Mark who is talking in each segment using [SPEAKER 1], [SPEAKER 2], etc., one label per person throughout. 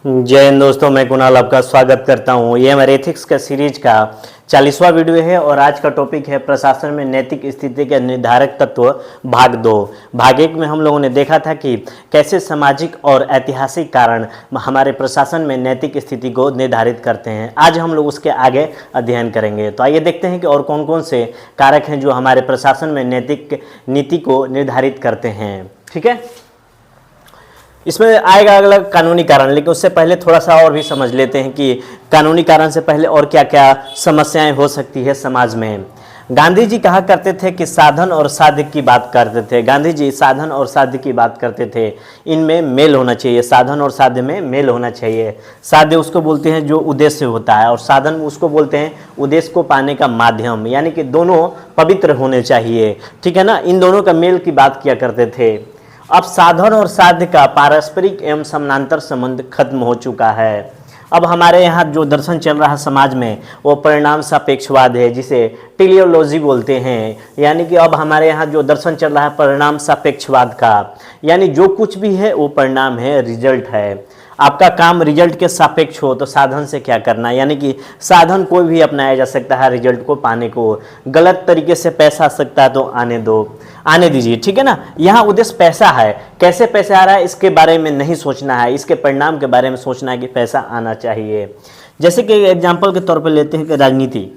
[SPEAKER 1] जय हिंद दोस्तों, मैं कुणाल आपका स्वागत करता हूं। ये हमारे एथिक्स का सीरीज का 40वां वीडियो है और आज का टॉपिक है प्रशासन में नैतिक स्थिति के निर्धारक तत्व भाग 2। भाग 1 में हम लोगों ने देखा था कि कैसे सामाजिक और ऐतिहासिक कारण हमारे प्रशासन में नैतिक स्थिति को निर्धारित करते हैं। आज हम लोग उसके आगे अध्ययन करेंगे। तो आइए देखते हैं कि और कौन कौन से कारक हैं जो हमारे प्रशासन में नैतिक नीति को निर्धारित करते हैं। ठीक है, इसमें आएगा अगला कानूनी कारण, लेकिन उससे पहले थोड़ा सा और भी समझ लेते हैं कि कानूनी कारण से पहले और क्या क्या समस्याएं हो सकती है समाज में। गांधी जी कहा करते थे कि साधन और साध्य की बात करते थे। गांधी जी साधन और साध्य की बात करते थे, इनमें मेल होना चाहिए। साधन और साध्य में मेल होना चाहिए। साध्य उसको बोलते हैं जो उद्देश्य होता है और साधन उसको बोलते हैं उद्देश्य को पाने का माध्यम, यानी कि दोनों पवित्र होने चाहिए। ठीक है ना, इन दोनों का मेल की बात किया करते थे। अब साधन और साध्य का पारस्परिक एवं समानांतर संबंध खत्म हो चुका है। अब हमारे यहाँ जो दर्शन चल रहा है समाज में वो परिणाम सापेक्षवाद है, जिसे टेलियोलॉजी बोलते हैं। यानी कि अब हमारे यहाँ जो दर्शन चल रहा है परिणाम सापेक्षवाद का, यानी जो कुछ भी है वो परिणाम है, रिजल्ट है। आपका काम रिजल्ट के सापेक्ष हो तो साधन से क्या करना, यानी कि साधन कोई भी अपनाया जा सकता है रिजल्ट को पाने को। गलत तरीके से पैसा आ सकता है तो आने दीजिए। ठीक है ना, यहाँ उद्देश्य पैसा है। कैसे पैसा आ रहा है इसके बारे में नहीं सोचना है, इसके परिणाम के बारे में सोचना है कि पैसा आना चाहिए। जैसे कि एग्जाम्पल के तौर पे लेते हैं कि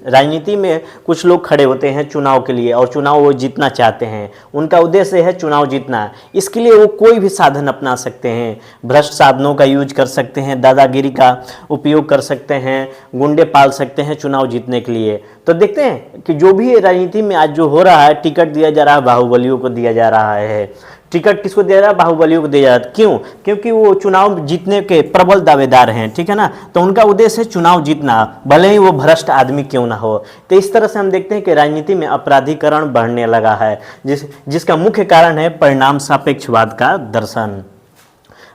[SPEAKER 1] राजनीति में कुछ लोग खड़े होते हैं चुनाव के लिए और चुनाव वो जीतना चाहते हैं। उनका उद्देश्य है चुनाव जीतना। इसके लिए वो कोई भी साधन अपना सकते हैं। भ्रष्ट साधनों का यूज कर सकते हैं, दादागिरी का उपयोग कर सकते हैं, गुंडे पाल सकते हैं चुनाव जीतने के लिए। तो देखते हैं कि जो भी राजनीति में आज जो हो रहा है, टिकट दिया जा रहा है बाहुबलियों को दिया जा रहा है। टिकट किसको दिया जा रहा है? बाहुबलियों को दिया जा रहा है। क्यों? क्योंकि वो चुनाव जीतने के प्रबल दावेदार हैं। ठीक है ना, तो उनका उद्देश्य है चुनाव जीतना, भले ही वो भ्रष्ट आदमी क्यों ना हो। तो इस तरह से हम देखते हैं कि राजनीति में अपराधीकरण बढ़ने लगा है, जिसका मुख्य कारण है परिणाम सापेक्षवाद का दर्शन।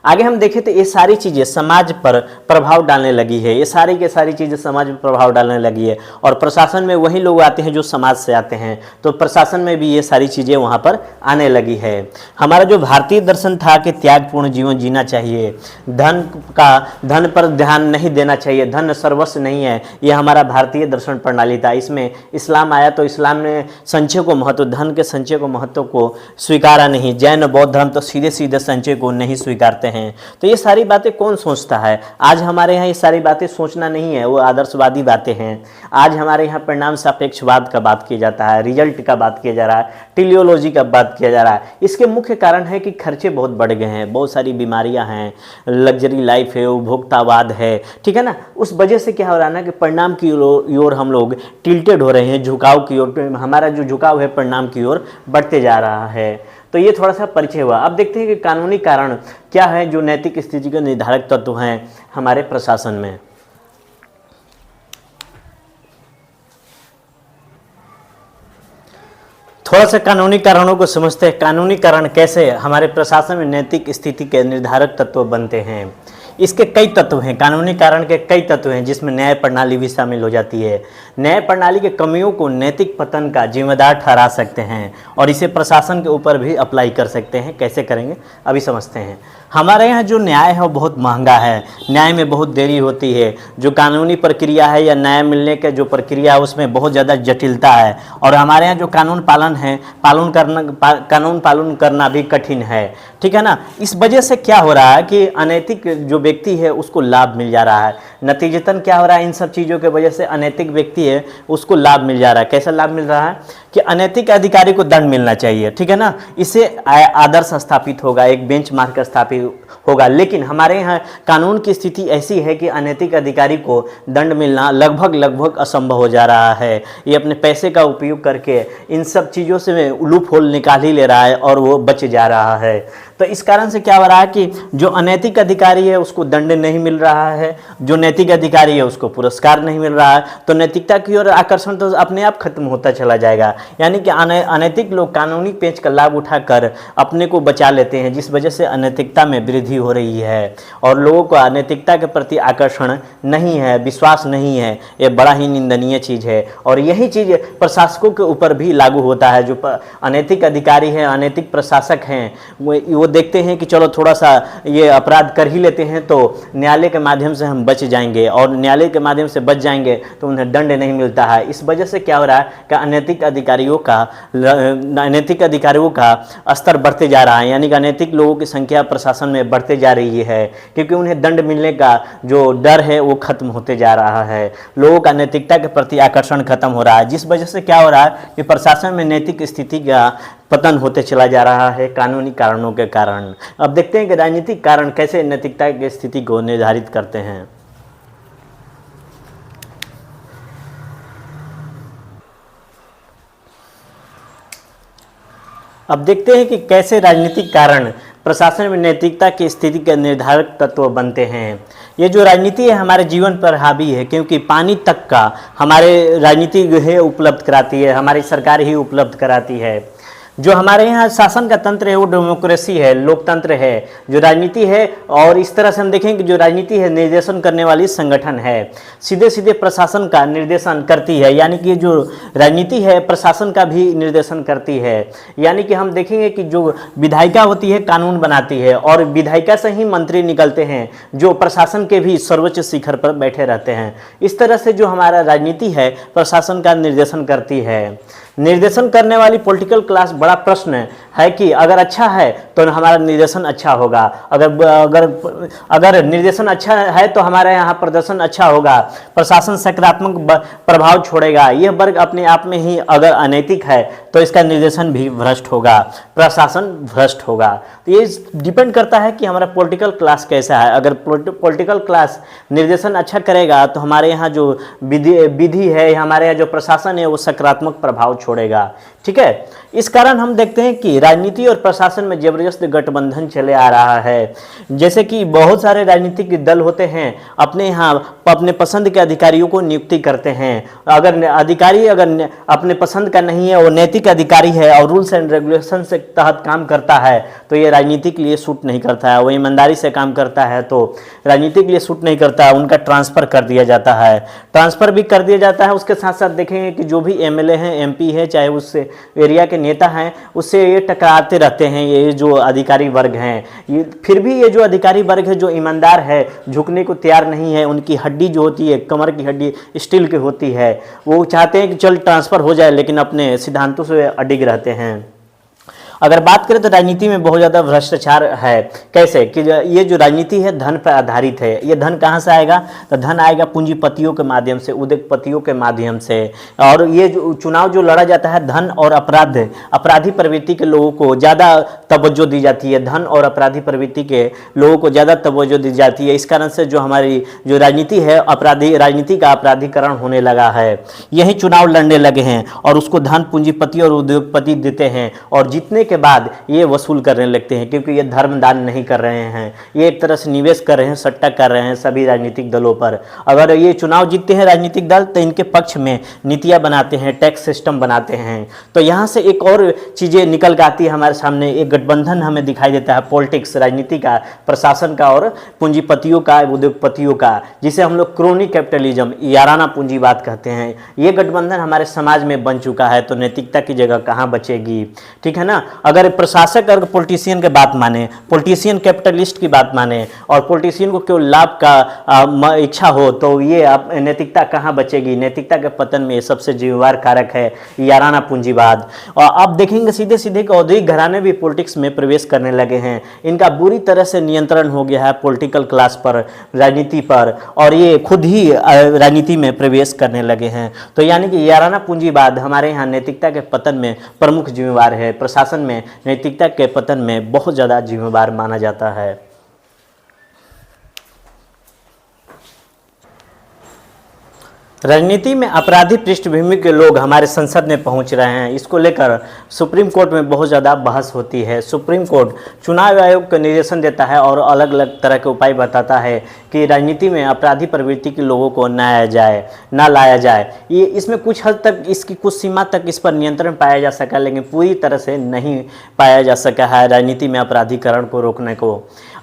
[SPEAKER 1] आगे हम देखें तो ये सारी चीज़ें समाज पर प्रभाव डालने लगी है। ये सारी की सारी चीज़ें समाज पर प्रभाव डालने लगी है और प्रशासन में वही लोग आते हैं जो समाज से आते हैं, तो प्रशासन में भी ये सारी चीज़ें वहाँ पर आने लगी है। हमारा जो भारतीय दर्शन था कि त्यागपूर्ण जीवन जीना चाहिए, धन पर ध्यान नहीं देना चाहिए, धन सर्वस्व नहीं है, ये हमारा भारतीय दर्शन प्रणाली था। इसमें इस्लाम आया तो इस्लाम ने संचय को महत्व, धन के संचय को महत्व को स्वीकारा नहीं। जैन बौद्ध धर्म तो सीधे सीधे संचय को नहीं स्वीकारते हैं। तो ये सारी बातें कौन सोचता है? आज हमारे यहाँ ये सारी बातें सोचना नहीं है, वो आदर्शवादी बातें हैं। आज हमारे यहाँ परिणाम सापेक्षवाद का बात किया जाता है, रिजल्ट का बात किया जा रहा है, टेलियोलॉजी का बात किया जा रहा है। इसके मुख्य कारण है कि खर्चे बहुत बढ़ गए हैं, बहुत सारी बीमारियां हैं, लग्जरी लाइफ है, उपभोक्तावाद है। ठीक है ना, उस वजह से क्या हो रहा है ना कि परिणाम की ओर हम लोग टिल्टेड हो रहे हैं, झुकाव की ओर। हमारा जो झुकाव है परिणाम की ओर बढ़ते जा रहा है। तो ये थोड़ा सा परिचय हुआ। अब देखते हैं कि कानूनी कारण क्या है जो नैतिक स्थिति के निर्धारक तत्व हैं हमारे प्रशासन में। थोड़ा सा कानूनी कारणों को समझते हैं। कानूनी कारण कैसे हमारे प्रशासन में नैतिक स्थिति के निर्धारक तत्व बनते हैं। इसके कई तत्व हैं, कानूनी कारण के कई तत्व हैं, जिसमें न्याय प्रणाली भी शामिल हो जाती है। न्याय प्रणाली के कमियों को नैतिक पतन का जिम्मेदार ठहरा सकते हैं और इसे प्रशासन के ऊपर भी अप्लाई कर सकते हैं। कैसे करेंगे अभी समझते हैं। हमारे यहाँ जो न्याय है वो बहुत महंगा है, न्याय में बहुत देरी होती है। जो कानूनी प्रक्रिया है या न्याय मिलने के जो प्रक्रिया है उसमें बहुत ज़्यादा जटिलता है और हमारे यहाँ जो कानून पालन करना भी कठिन है। ठीक है ना, इस वजह से क्या हो रहा है कि अनैतिक जो व्यक्ति है उसको लाभ मिल जा रहा है। नतीजतन क्या हो रहा है, इन सब चीज़ों के वजह से अनैतिक व्यक्ति है उसको लाभ मिल जा रहा है। कैसा लाभ मिल रहा है कि अनैतिक अधिकारी को दंड मिलना चाहिए। ठीक है ना, इससे आदर्श स्थापित होगा, एक बेंचमार्क स्थापित होगा। लेकिन हमारे यहाँ कानून की स्थिति ऐसी है कि अनैतिक अधिकारी को दंड मिलना लगभग असंभव हो जा रहा है। ये अपने पैसे का उपयोग करके इन सब चीज़ों से लूप होल निकाल ही ले रहा है और वो बच जा रहा है। तो इस कारण से क्या हो रहा है कि जो अनैतिक अधिकारी है उसको दंड नहीं मिल रहा है, जो नैतिक अधिकारी है उसको पुरस्कार नहीं मिल रहा है। तो नैतिकता की ओर आकर्षण तो अपने आप खत्म होता चला जाएगा। यानी कि अनैतिक लोग कानूनी पेंच का लाभ उठाकर अपने को बचा लेते हैं, जिस वजह से अनैतिकता में वृद्धि हो रही है और लोगों को अनैतिकता के प्रति आकर्षण नहीं है, विश्वास नहीं है। ये बड़ा ही निंदनीय चीज़ है और यही चीज़ प्रशासकों के ऊपर भी लागू होता है। जो अनैतिक अधिकारी हैं, अनैतिक प्रशासक हैं, वो देखते हैं कि चलो थोड़ा सा ये अपराध कर ही लेते हैं तो न्यायालय के माध्यम से हम बच जाएंगे, और न्यायालय के माध्यम से बच जाएंगे तो उन्हें दंड नहीं मिलता है। इस वजह से क्या हो रहा है कि अनैतिक अधिकारियों का स्तर बढ़ते जा रहा है, यानी कि अनैतिक लोगों की संख्या प्रशासन में बढ़ते जा रही है, क्योंकि उन्हें दंड मिलने का जो डर है वो खत्म होते जा रहा है। लोगों का नैतिकता के प्रति आकर्षण खत्म हो रहा है, जिस वजह से क्या हो रहा है कि प्रशासन में नैतिक स्थिति का पतन होते चला जा रहा है कानूनी कारणों के कारण। अब देखते हैं कि राजनीतिक कारण कैसे नैतिकता की स्थिति को निर्धारित करते हैं। अब देखते हैं कि कैसे राजनीतिक कारण प्रशासन में नैतिकता की स्थिति के निर्धारक तत्व बनते हैं। ये जो राजनीति है हमारे जीवन पर हावी है, क्योंकि पानी तक का हमारे राजनीति है उपलब्ध कराती है, हमारी सरकार ही उपलब्ध कराती है। जो हमारे यहाँ शासन का तंत्र है वो डेमोक्रेसी है, लोकतंत्र है। जो राजनीति है, और इस तरह से हम देखें कि जो राजनीति है निर्देशन करने वाली संगठन है, सीधे सीधे प्रशासन का निर्देशन करती है, यानी कि जो राजनीति है प्रशासन का भी निर्देशन करती है। यानी कि हम देखेंगे कि जो विधायिका होती है कानून बनाती है, और विधायिका से ही मंत्री निकलते हैं जो प्रशासन के भी सर्वोच्च शिखर पर बैठे रहते हैं। इस तरह से जो हमारा राजनीति है प्रशासन का निर्देशन करती है। निर्देशन करने वाली पॉलिटिकल क्लास बड़ा प्रश्न है कि अगर अच्छा है तो हमारा निर्देशन अच्छा होगा, अगर निर्देशन अच्छा है तो हमारे यहाँ प्रदर्शन अच्छा होगा, प्रशासन सकारात्मक प्रभाव छोड़ेगा। यह वर्ग अपने आप में ही अगर अनैतिक है तो इसका निर्देशन भी भ्रष्ट होगा, प्रशासन भ्रष्ट होगा। तो ये डिपेंड करता है कि हमारा पॉलिटिकल क्लास कैसा है। अगर पॉलिटिकल क्लास निर्देशन अच्छा करेगा तो हमारे यहाँ जो विधि है, हमारे यहाँ जो प्रशासन है वो सकारात्मक प्रभाव छोड़ेगा। ठीक है, इस कारण हम देखते हैं कि राजनीति और प्रशासन में जबरदस्त गठबंधन चले आ रहा है। जैसे कि बहुत सारे राजनीतिक दल होते हैं अपने यहाँ अपने पसंद के अधिकारियों को नियुक्ति करते हैं। अगर अधिकारी अपने पसंद का नहीं है, वो नैतिक अधिकारी है और रूल्स एंड रेगुलेशन से तहत काम करता है तो ये राजनीति के लिए सूट नहीं करता है। वो ईमानदारी से काम करता है तो राजनीति के लिए सूट नहीं करता है, उनका ट्रांसफ़र कर दिया जाता है। ट्रांसफ़र भी कर दिया जाता है। उसके साथ साथ देखेंगे कि जो भी एमएलए हैं, एमपी है, चाहे उस एरिया के नेता हैं, उससे ये टकराते रहते हैं ये जो अधिकारी वर्ग हैं। ये फिर भी ये जो अधिकारी वर्ग है जो ईमानदार है, झुकने को तैयार नहीं है, उनकी हड्डी जो होती है कमर की हड्डी स्टील की होती है, वो चाहते हैं कि चल ट्रांसफ़र हो जाए, लेकिन अपने सिद्धांतों से अडिग रहते हैं। अगर बात करें तो राजनीति में बहुत ज़्यादा भ्रष्टाचार है। कैसे कि ये जो राजनीति है धन पर आधारित है। ये धन कहाँ से आएगा? तो धन आएगा पूंजीपतियों के माध्यम से, उद्योगपतियों के माध्यम से। और ये जो चुनाव जो लड़ा जाता है, धन और अपराधी प्रवृत्ति के लोगों को ज़्यादा तवज्जो दी जाती है। धन और अपराधी प्रवृत्ति के लोगों को ज़्यादा तवज्जो दी जाती है। इस कारण से जो हमारी जो राजनीति है राजनीति का अपराधीकरण होने लगा है। यही चुनाव लड़ने लगे हैं और उसको धन पूंजीपति और उद्योगपति देते हैं, और जीतने के बाद ये वसूल करने लगते हैं, क्योंकि ये धर्म दान नहीं कर रहे हैं, ये एक तरह से निवेश कर रहे हैं, सट्टा कर रहे हैं सभी राजनीतिक दलों पर। अगर ये चुनाव जीतते हैं राजनीतिक दल तो इनके पक्ष में नीतियां बनाते हैं, टैक्स सिस्टम बनाते हैं। तो यहाँ से एक और चीज़ें निकल के आती है हमारे सामने, एक गठबंधन हमें दिखाई देता है पॉलिटिक्स, राजनीति का, प्रशासन का और पूंजीपतियों का, उद्योगपतियों का, जिसे हम लोग क्रोनी कैपिटलिज्म, याराना पूंजीवाद कहते हैं। ये गठबंधन हमारे समाज में बन चुका है, तो नैतिकता की जगह कहाँ बचेगी? ठीक है ना। अगर प्रशासक अगर पॉलिटिशियन की बात माने, पॉलिटिशियन कैपिटलिस्ट की बात माने और पॉलिटिशियन को केवल लाभ का इच्छा हो, तो ये नैतिकता कहाँ बचेगी? नैतिकता के पतन में सबसे जिम्मेवार कारक है याराना पूंजीवाद। और अब देखेंगे सीधे सीधे औद्योगिक घराने भी पॉलिटिक्स में प्रवेश करने लगे हैं। इनका बुरी तरह से नियंत्रण हो गया है पॉलिटिकल क्लास पर, राजनीति पर, और ये खुद ही राजनीति में प्रवेश करने लगे हैं। तो यानी कि याराना पूंजीवाद हमारे यहाँ नैतिकता के पतन में प्रमुख जिम्मेवार है। प्रशासन में नैतिकता के पतन में बहुत ज़्यादा जिम्मेवार माना जाता है। राजनीति में अपराधी पृष्ठभूमि के लोग हमारे संसद में पहुंच रहे हैं। इसको लेकर सुप्रीम कोर्ट में बहुत ज़्यादा बहस होती है। सुप्रीम कोर्ट चुनाव आयोग को निर्देशन देता है और अलग अलग तरह के उपाय बताता है कि राजनीति में अपराधी प्रवृत्ति के लोगों को ना लाया जाए। ये इसमें कुछ हद तक, इसकी कुछ सीमा तक इस पर नियंत्रण पाया जा सका, लेकिन पूरी तरह से नहीं पाया जा सका है राजनीति में अपराधीकरण को रोकने को।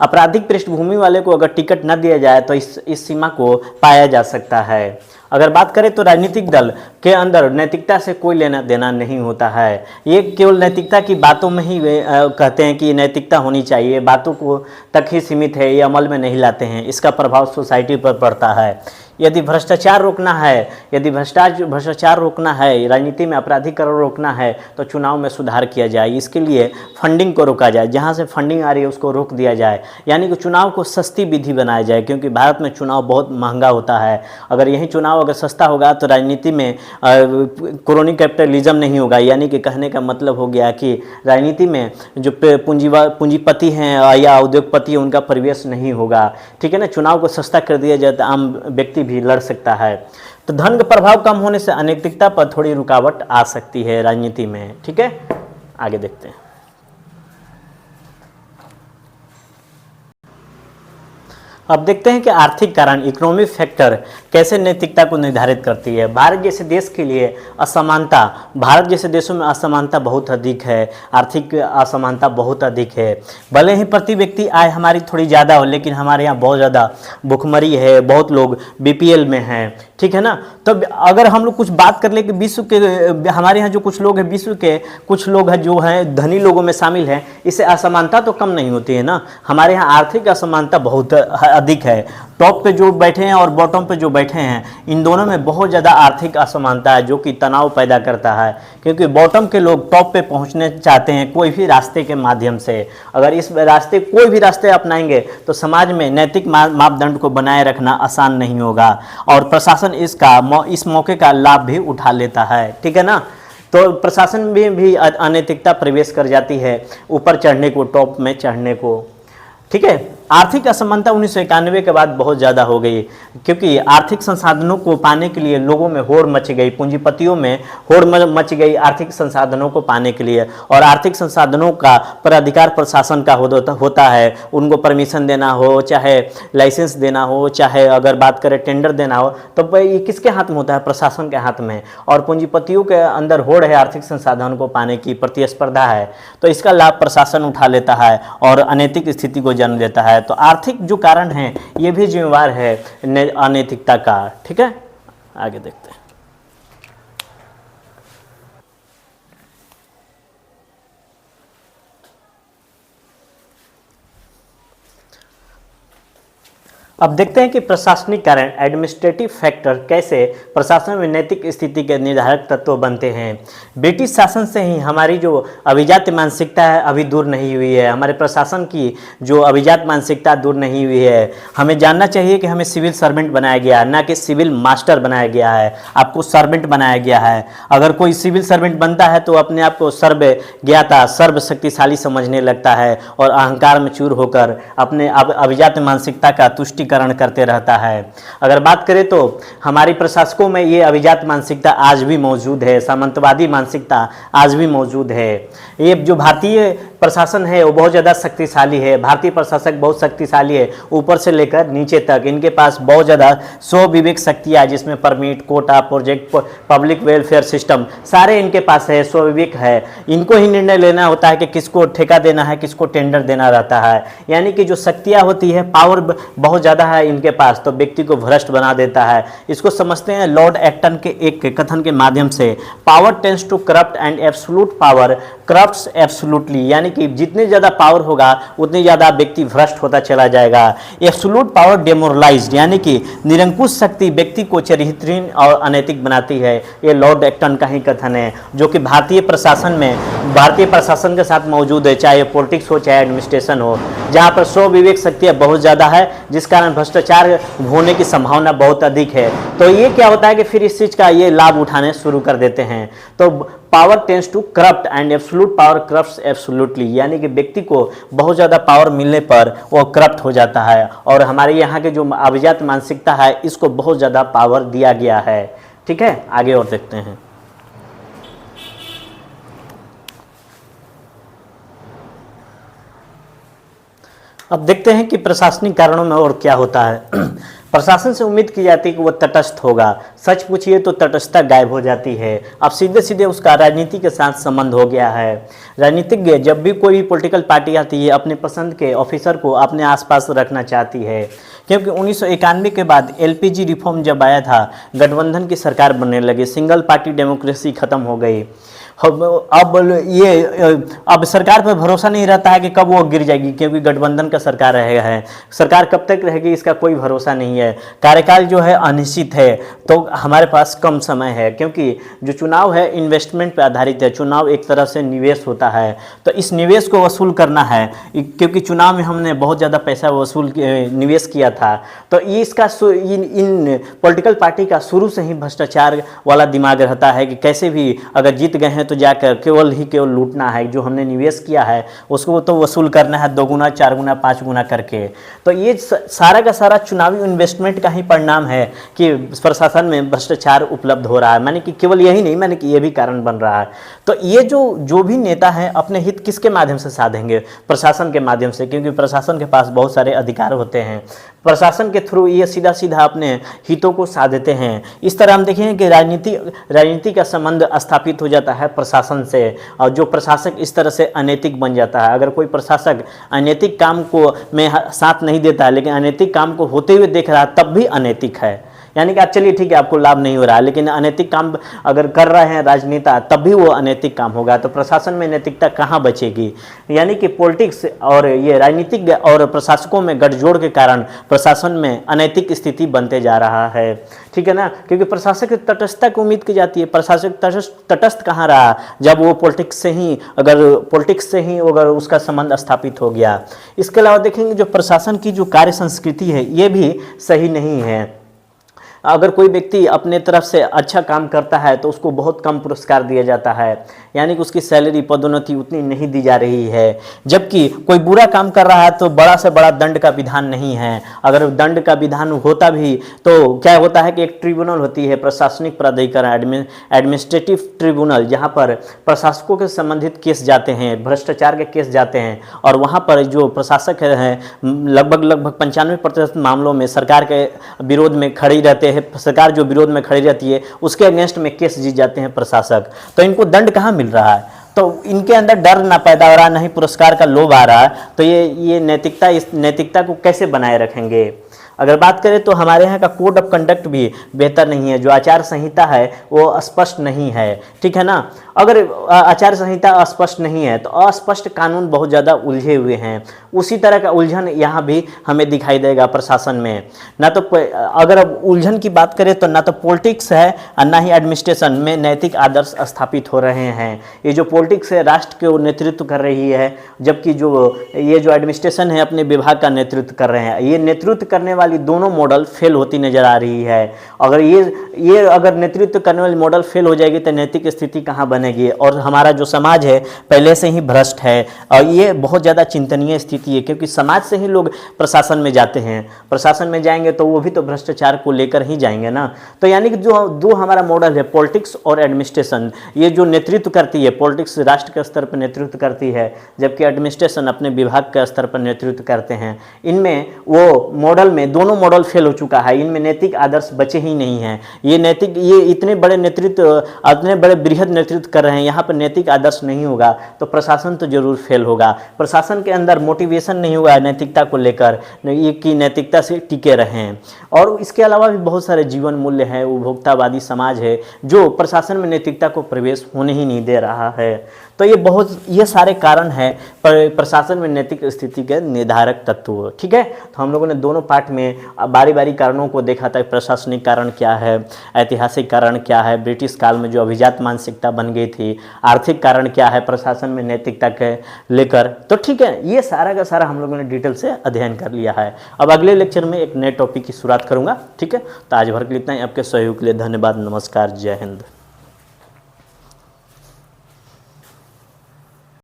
[SPEAKER 1] आपराधिक पृष्ठभूमि वाले को अगर टिकट न दिया जाए तो इस सीमा को पाया जा सकता है। अगर बात करें तो राजनीतिक दल के अंदर नैतिकता से कोई लेना देना नहीं होता है। ये केवल नैतिकता की बातों में ही वे कहते हैं कि नैतिकता होनी चाहिए, बातों को तक ही सीमित है, ये अमल में नहीं लाते हैं। इसका प्रभाव सोसाइटी पर पड़ता है। यदि भ्रष्टाचार रोकना है, भ्रष्टाचार रोकना है, राजनीति में अपराधीकरण रोकना है, तो चुनाव में सुधार किया जाए। इसके लिए फंडिंग को रोका जाए, जहां से फंडिंग आ रही है उसको रोक दिया जाए, यानी कि चुनाव को सस्ती विधि बनाया जाए, क्योंकि भारत में चुनाव बहुत महंगा होता है। अगर यही चुनाव अगर सस्ता होगा तो राजनीति में क्रोनी कैपिटलिज्म नहीं होगा, यानी कि कहने का मतलब हो गया कि राजनीति में जो पूंजीपति हैं या उद्योगपति हैं उनका प्रवेश नहीं होगा। ठीक है ना, चुनाव को सस्ता कर दिया जाए तो आम व्यक्ति भी लड़ सकता है। तो धन का प्रभाव कम होने से अनैतिकता पर थोड़ी रुकावट आ सकती है राजनीति में। ठीक है, आगे देखते हैं। अब देखते हैं कि आर्थिक कारण, इकोनॉमिक फैक्टर कैसे नैतिकता को निर्धारित करती है। भारत जैसे देश के लिए असमानता, भारत जैसे देशों में असमानता बहुत अधिक है, आर्थिक असमानता बहुत अधिक है। भले ही प्रति व्यक्ति आय हमारी थोड़ी ज़्यादा हो, लेकिन हमारे यहाँ बहुत ज़्यादा भुखमरी है, बहुत लोग बीपीएल में हैं। ठीक है ना, तो अगर हम लोग कुछ बात कर ले कि विश्व के, हमारे यहाँ जो कुछ लोग हैं, विश्व के कुछ लोग हैं जो हैं धनी लोगों में शामिल हैं, इससे असमानता तो कम नहीं होती है ना। हमारे यहाँ आर्थिक असमानता बहुत अधिक है। टॉप पे जो बैठे हैं और बॉटम पे जो बैठे हैं, इन दोनों में बहुत ज़्यादा आर्थिक असमानता है, जो कि तनाव पैदा करता है, क्योंकि बॉटम के लोग टॉप पे पहुंचने चाहते हैं कोई भी रास्ते के माध्यम से। अगर इस रास्ते, कोई भी रास्ते अपनाएंगे तो समाज में नैतिक मापदंड को बनाए रखना आसान नहीं होगा, और प्रशासन इस मौके का लाभ भी उठा लेता है। ठीक है ना, तो प्रशासन में भी अनैतिकता प्रवेश कर जाती है ऊपर चढ़ने को, टॉप में चढ़ने को। ठीक है, आर्थिक असमानता 1991 के बाद बहुत ज़्यादा हो गई, क्योंकि आर्थिक संसाधनों को पाने के लिए लोगों में होड़ मच गई, पूंजीपतियों में होड़ मच गई आर्थिक संसाधनों को पाने के लिए। और आर्थिक संसाधनों का पर अधिकार प्रशासन का होता है। उनको परमिशन देना हो, चाहे लाइसेंस देना हो, चाहे अगर बात करें टेंडर देना हो, तो ये किसके हाथ में होता है? प्रशासन के हाथ में। और पूंजीपतियों के अंदर होड़ है आर्थिक संसाधन को पाने की, प्रतिस्पर्धा है, तो इसका लाभ प्रशासन उठा लेता है और अनैतिक स्थिति को जन्म देता है। तो आर्थिक जो कारण है ये भी जिम्मेवार है अनैतिकता का। ठीक है, आगे देखते हैं। अब देखते हैं कि प्रशासनिक कारण, एडमिनिस्ट्रेटिव फैक्टर, कैसे प्रशासन में नैतिक स्थिति के निर्धारक तत्व बनते हैं। ब्रिटिश शासन से ही हमारी जो अभिजात मानसिकता है अभी दूर नहीं हुई है। हमारे प्रशासन की जो अभिजात मानसिकता दूर नहीं हुई है। हमें जानना चाहिए कि हमें सिविल सर्वेंट बनाया गया है, ना कि सिविल मास्टर बनाया गया है। आपको सर्वेंट बनाया गया है। अगर कोई सिविल सर्वेंट बनता है तो अपने आप को सर्वज्ञाता, सर्वशक्तिशाली समझने लगता है और अहंकार में चूर होकर अपने अभिजात मानसिकता का तुष्टि करते रहता है। अगर बात करें तो हमारी प्रशासकों में ये अभिजात मानसिकता आज भी मौजूद है, सामंतवादी मानसिकता आज भी मौजूद है। ये जो भारतीय प्रशासन है वो बहुत ज़्यादा शक्तिशाली है। भारतीय प्रशासक बहुत शक्तिशाली है, ऊपर से लेकर नीचे तक। इनके पास बहुत ज़्यादा स्वविवेक शक्तियाँ, जिसमें permit, quota, project, public welfare system, सारे इनके पास है, स्वविवेक है। इनको ही निर्णय लेना होता है कि किसको ठेका देना है, किसको टेंडर देना रहता है। यानी कि जो शक्तियाँ होती है, पावर बहुत ज़्यादा है इनके पास, तो व्यक्ति को भ्रष्ट बना देता है। इसको समझते हैं लॉर्ड एक्टन के एक कथन के माध्यम से, power tends to corrupt and absolute power corrupts absolutely. यानी कि जितने ज़्यादा पावर होगा उतनी ज़्यादा व्यक्ति भ्रष्ट होता चला जाएगा। एब्सोल्यूट पावर डेमोरलाइज्ड, यानी कि निरंकुश शक्ति व्यक्ति को चरित्रहीन और अनैतिक बनाती है। ये लॉर्ड एक्टन का ही कथन है, जो कि भारतीय प्रशासन के साथ मौजूद है, चाहे पॉलिटिक्स हो चाहे एडमिनिस्ट्रेशन हो। जहाँ पर स्व विवेक शक्ति बहुत ज़्यादा है, जिस कारण भ्रष्टाचार होने की संभावना बहुत अधिक है। तो ये क्या होता है कि फिर इस चीज़ का ये लाभ उठाने शुरू कर देते हैं। तो power tends to corrupt and absolute power corrupts absolutely, यानी कि व्यक्ति को बहुत ज़्यादा पावर मिलने पर वो करप्ट हो जाता है। और हमारे यहाँ के जो अभिजात मानसिकता है इसको बहुत ज़्यादा पावर दिया गया है। ठीक है, आगे और देखते हैं। अब देखते हैं कि प्रशासनिक कारणों में और क्या होता है। प्रशासन से उम्मीद की जाती है कि वह तटस्थ होगा, सच पूछिए तो तटस्थता गायब हो जाती है। अब सीधे सीधे उसका राजनीति के साथ संबंध हो गया है। राजनीतिज्ञ जब भी कोई भी पॉलिटिकल पार्टी आती है अपने पसंद के ऑफिसर को अपने आसपास रखना चाहती है, क्योंकि 1991 के बाद एलपीजी रिफॉर्म जब आया था, गठबंधन की सरकार बनने लगी, सिंगल पार्टी डेमोक्रेसी खत्म हो गई। अब सरकार पर भरोसा नहीं रहता है कि कब वो गिर जाएगी, क्योंकि गठबंधन का सरकार रहेगा है। सरकार कब तक रहेगी इसका कोई भरोसा नहीं है। कार्यकाल जो है अनिश्चित है, तो हमारे पास कम समय है, क्योंकि जो चुनाव है इन्वेस्टमेंट पर आधारित है। चुनाव एक तरह से निवेश होता है, तो इस निवेश को वसूल करना है, क्योंकि चुनाव में हमने बहुत ज़्यादा पैसा निवेश किया था। तो इसका इन पॉलिटिकल पार्टी का शुरू से ही भ्रष्टाचार वाला दिमाग रहता है कि कैसे भी अगर जीत गए हैं तो जाकर केवल लूटना है, जो हमने निवेश किया है उसको तो वसूल करना है 2 गुना 4 गुना 5 गुना करके। तो ये सारा का सारा चुनावी इन्वेस्टमेंट का ही परिणाम है कि प्रशासन में भ्रष्टाचार उपलब्ध हो रहा है। माने कि केवल यही नहीं, माने कि ये भी कारण बन रहा है। तो ये जो भी नेता हैं अपने हित किसके माध्यम से साधेंगे? प्रशासन के माध्यम से, क्योंकि प्रशासन के पास बहुत सारे अधिकार होते हैं। प्रशासन के थ्रू ये सीधा सीधा अपने हितों को साधते हैं। इस तरह हम देखें कि राजनीति का संबंध स्थापित हो जाता है प्रशासन से, और जो प्रशासक इस तरह से अनैतिक बन जाता है। अगर कोई प्रशासक अनैतिक काम को में साथ नहीं देता है, लेकिन अनैतिक काम को होते हुए देख रहा है, तब भी अनैतिक है। यानी कि आप चलिए ठीक है आपको लाभ नहीं हो रहा है, लेकिन अनैतिक काम अगर कर रहे हैं राजनेता, तब भी वो अनैतिक काम होगा। तो प्रशासन में नैतिकता कहाँ बचेगी? यानी कि पॉलिटिक्स और ये राजनीतिज्ञ और प्रशासकों में गठजोड़ के कारण प्रशासन में अनैतिक स्थिति बनते जा रहा है। ठीक है ना, क्योंकि प्रशासक तटस्थता की उम्मीद की जाती है। प्रशासक तटस्थ कहाँ रहा जब वो पॉलिटिक्स से ही अगर उसका संबंध स्थापित हो गया। इसके अलावा देखेंगे जो प्रशासन की जो कार्य संस्कृति है ये भी सही नहीं है। अगर कोई व्यक्ति अपने तरफ से अच्छा काम करता है तो उसको बहुत कम पुरस्कार दिया जाता है, यानी कि उसकी सैलरी पदोन्नति उतनी नहीं दी जा रही है। जबकि कोई बुरा काम कर रहा है तो बड़ा से बड़ा दंड का विधान नहीं है। अगर दंड का विधान होता भी तो क्या होता है कि एक ट्रिब्यूनल होती है, प्रशासनिक प्राधिकरण, एडमिनिस्ट्रेटिव ट्रिब्यूनल, जहाँ पर प्रशासकों के संबंधित केस जाते हैं, भ्रष्टाचार के केस जाते हैं, और वहाँ पर जो प्रशासक हैं लगभग 95% मामलों में सरकार के विरोध में खड़ी रहते हैं। सरकार जो विरोध में खड़ी रहती है उसके अगेंस्ट में केस जीत जाते हैं प्रशासक। तो इनको दंड कहाँ मिल रहा है? तो इनके अंदर डर ना पैदा हो रहा, ना ही पुरस्कार का लोभ आ रहा है। तो ये नैतिकता, इस नैतिकता को कैसे बनाए रखेंगे? अगर बात करें तो हमारे यहाँ का कोड ऑफ कंडक्ट भी बेहतर नहीं है। जो आचार संहिता है वो स्पष्ट नहीं है। ठीक है ना, अगर आचार संहिता अस्पष्ट नहीं है तो अस्पष्ट कानून बहुत ज़्यादा उलझे हुए हैं। उसी तरह का उलझन यहाँ भी हमें दिखाई देगा प्रशासन में। ना तो अगर अब उलझन की बात करें तो ना तो पॉलिटिक्स है और ना ही एडमिनिस्ट्रेशन में नैतिक आदर्श स्थापित हो रहे हैं। ये जो पॉलिटिक्स है राष्ट्र के नेतृत्व कर रही है, जबकि ये जो एडमिनिस्ट्रेशन है अपने विभाग का नेतृत्व कर रहे हैं। ये नेतृत्व करने वाली दोनों मॉडल फेल होती नजर आ रही है। अगर ये अगर नेतृत्व करने वाली मॉडल फेल हो जाएगी तो नैतिक स्थिति कहाँ बनेगी? और हमारा जो समाज है पहले से ही भ्रष्ट है, और ये बहुत ज़्यादा चिंतनीय स्थिति है, क्योंकि समाज से ही लोग प्रशासन में जाते हैं। प्रशासन में जाएंगे तो वो भी तो भ्रष्टाचार को लेकर ही जाएंगे ना। तो यानी कि जो दो हमारा मॉडल है पॉलिटिक्स और एडमिनिस्ट्रेशन, ये जो नेतृत्व करती है, पॉलिटिक्स राष्ट्र के स्तर पर नेतृत्व करती है, जबकि एडमिनिस्ट्रेशन अपने विभाग के स्तर पर नेतृत्व करते हैं। इनमें वो मॉडल में दोनों मॉडल फेल हो चुका है। इनमें नैतिक आदर्श बचे ही नहीं हैं। ये इतने बड़े बृहद नेतृत्व कर रहे हैं, यहाँ पर नैतिक आदर्श नहीं होगा तो प्रशासन तो जरूर फेल होगा। प्रशासन के अंदर मोटिवेशन नहीं होगा नैतिकता को लेकर, ये कि नैतिकता से टिके रहें। और इसके अलावा भी बहुत सारे जीवन मूल्य हैं, उपभोक्तावादी समाज है जो प्रशासन में नैतिकता को प्रवेश होने ही नहीं दे रहा है। तो ये सारे कारण हैं प्रशासन में नैतिक स्थिति के निर्धारक तत्व। ठीक है, तो हम लोगों ने दोनों पार्ट में बारी बारी कारणों को देखा था। प्रशासनिक कारण क्या है, ऐतिहासिक कारण क्या है, ब्रिटिश काल में जो अभिजात मानसिकता बन गई थी, आर्थिक कारण क्या है प्रशासन में नैतिकता के लेकर। तो ठीक है, ये सारा का सारा हम लोगों ने डिटेल से अध्ययन कर लिया है। अब अगले लेक्चर में एक नए टॉपिक की शुरुआत करूंगा। ठीक है, तो आज भर के लिए इतना ही। आपके सहयोग के लिए धन्यवाद। नमस्कार, जय हिंद।